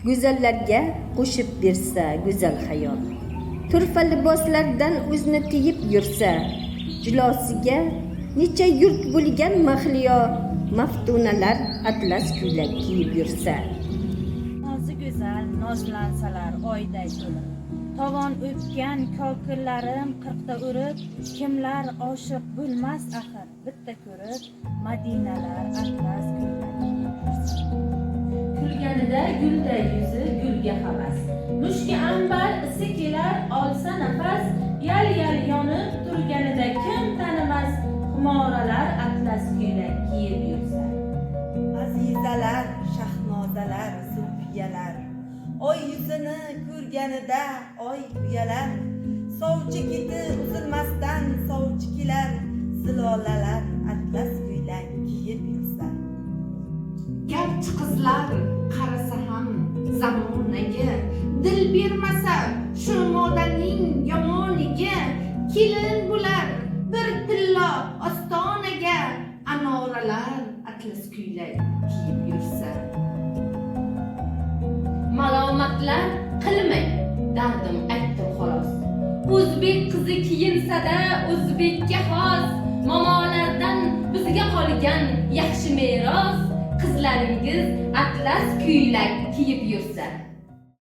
go'zallarga qo'shib bersa go'zal hayot. Turfa liboslardan o'zini tiyib yursa, jilosiga necha yurt bo'lgan mahliyo, maftunalar atlas ko'ylak kiyib yursa. Nozi go'zal nozlansalar oyday to'lib, tovon o'tgan kokillarim qirqda urib, kimlar oshiq bo'lmas axir, bitta ko'rib Madinalar atlas ko'ylak kiyib yursa. Kulganida gulday yuzi gulga havas, mushki ambar isi kelar olsa nafas, yal yonib turganida kim tanimas, humoralar atlas ko'ylak kiyib yursa. Azizalar, shahnozalar, zulfiyalar, oy yuzini ko'rganida oy uyalar, sovchi keti uzilmasdan sovchi kelar, zilolalar atlas ko'ylak kiyib yursa. Garchi qizlar qarasa ham zamonaga, dil bermasa shu modaning yomoniga, kelin bo'lar bir tillo ostonaga, anoralar atlas ko'ylak kiyib yursa. Malomatlar qilmang, dardim aytdim xolos. O'zbek qizi kiyinsa-da o'zbekka xos, momolardan bizga qolgan yaxshi meros, qizlaringiz atlas ko'ylak kiyib yursa.